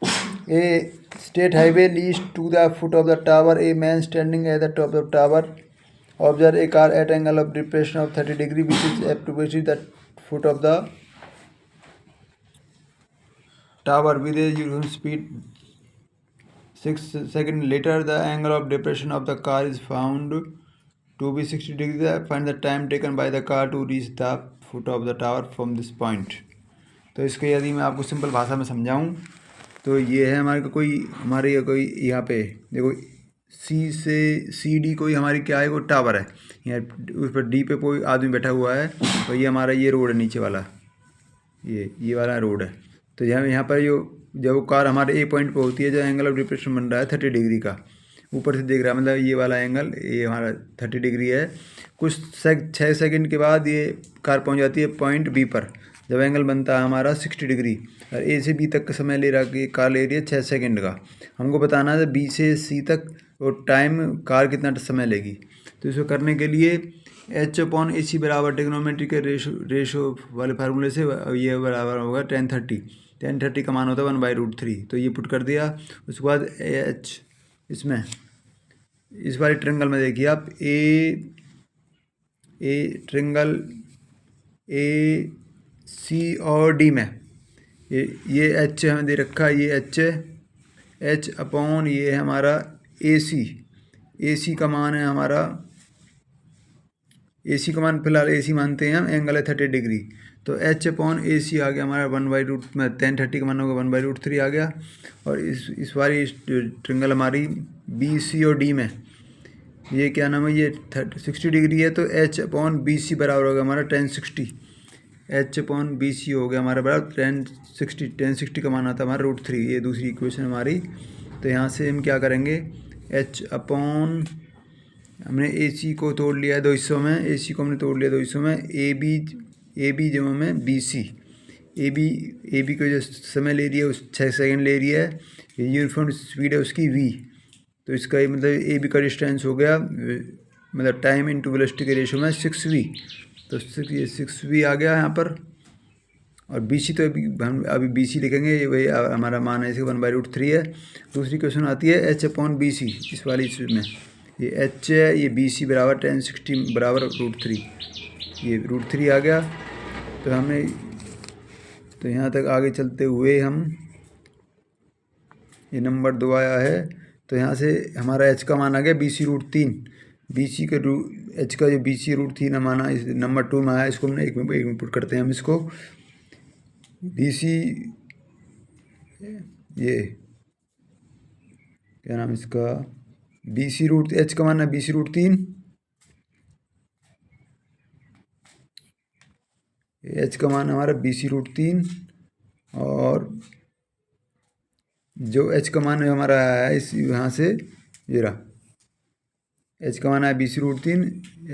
A state highway leads to the foot of the tower. A man standing at the top of the tower observe a car at angle of depression of 30 degree which is approximately the foot of the tower with a uniform speed. 6 seconds later, the angle of depression of the car is found to be 60 degrees. Find the time taken by the car to reach the foot of the tower from this point. तो इसको यदि मैं आपको simple भाषा में समझाऊं तो ये है हमारे कोई यहाँ पे देखो सी से सी डी कोई हमारी क्या है, कोई टावर है यहाँ, उस पर डी पे कोई आदमी बैठा हुआ है और ये हमारा ये रोड है नीचे वाला, ये वाला रोड है। तो यहाँ पर जब वो कार हमारे ए पॉइंट पे होती है, जो एंगल ऑफ डिप्रेशन बन रहा है 30 डिग्री का, ऊपर से देख रहा है, मतलब ये वाला एंगल ये हमारा 30 डिग्री है। कुछ 6 सेकंड के बाद ये कार पहुंच जाती है पॉइंट बी पर, जब एंगल बनता है हमारा 60 डिग्री और ए से बी तक का समय ले रहा है, कार ले रही है 6 सेकंड का। हमको बताना है बी से सी तक और टाइम कार कितना समय लेगी। तो इसको करने के लिए H/AC बराबर ट्रिग्नोमेट्री के रेशो वाले फार्मूले से ये बराबर होगा 1030 का मान होता है 1/√3। तो ये पुट कर दिया। उसके बाद H इसमें इस वाले ट्रिंगल में देखिए आप ए ट्रिंगल ए सी और डी में ये H हमें दे रखा है, ये H अपॉन ये है हमारा AC का मान है हमारा, AC का मान फिलहाल AC मानते हैं हम, एंगल है 30 डिग्री। तो H/AC आ गया हमारा 1030 का मान होगा 1/√3 आ गया। और इस वाली ट्रिंगल हमारी BC और D में ये क्या नाम है, ये 60 डिग्री है। तो H/BC बराबर होगा हमारा 1060। H/BC हो गया हमारा बराबर 1060 का मान आता है हमारा √3। ये दूसरी इक्वेशन हमारी। तो यहाँ से हम क्या करेंगे, हमने AC को तोड़ लिया है 2 हिस्सों में, AC को हमने तोड़ लिया 2 हिस्सों में, AB जमा में BC। AB को जो समय ले रही है उस 6 सेकंड ले रही है, ये यूनिफॉर्म स्पीड है उसकी V। तो इसका ये मतलब AB का डिस्टेंस हो गया, मतलब टाइम इंटू वेलोसिटी के रेशो में 6V। तो 6V आ गया यहाँ पर। और BC तो हम अभी BC लिखेंगे, वही हमारा मान है, इसे 1/√3 है। दूसरी क्वेश्चन आती है H/BC, इस वाली में ये H है, ये BC बराबर 1060 बराबर √3, ये √3 आ गया। तो हमें तो यहाँ तक आगे चलते हुए हम ये नंबर 2 आया है। तो यहाँ से हमारा H का मान आ गया BC √3। BC का H का जो BC √3 माना इस नंबर 2 में आया, इसको हमने एक में पुट करते हैं हम इसको। BC ये क्या नाम इसका, H का मान है BC √3, H का मान हमारा BC √3 और जो H का मान हमारा है इस यहाँ से ये रहा, H का मान है BC √3,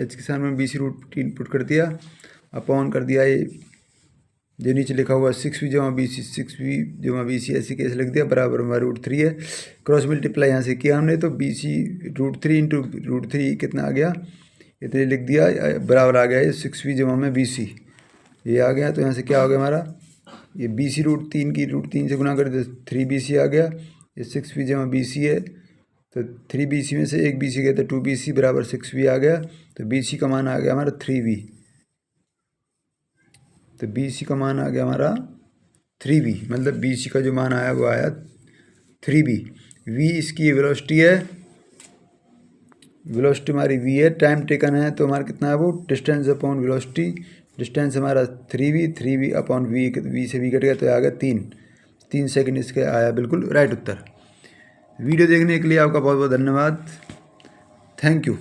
H के साथ में BC √3 पुट कर दिया, अपॉन कर दिया ये जो नीचे लिखा हुआ 6V जमा BC ऐसे कैसे लिख दिया, बराबर हमारा √3 है। क्रॉस मल्टीप्लाई यहाँ से किया हमने, तो BC √3 इंटू √3 कितना आ गया, इतने लिख दिया, बराबर आ गया ये 6V जमा में BC, ये आ गया। तो यहाँ से क्या हो गया हमारा, ये BC √3 की √3 से गुना कर दे 3BC आ गया। ये 6V जमा BC है, तो 3BC में से 1BC गया तो 2BC बराबर 6V आ गया। तो BC का मान आ गया हमारा 3V। तो BC का मान आ गया हमारा 3V, मतलब BC का जो मान आया वो आया 3V। V इसकी वेलोसिटी है, वेलोसिटी हमारी V है, टाइम टेकन है तो हमारा कितना है वो डिस्टेंस अपॉन वेलोसिटी, डिस्टेंस हमारा 3V अपॉन V से V कट गया तो आ गया 3 सेकंड इसके आया बिल्कुल राइट उत्तर। वीडियो देखने के लिए आपका बहुत बहुत धन्यवाद, थैंक यू।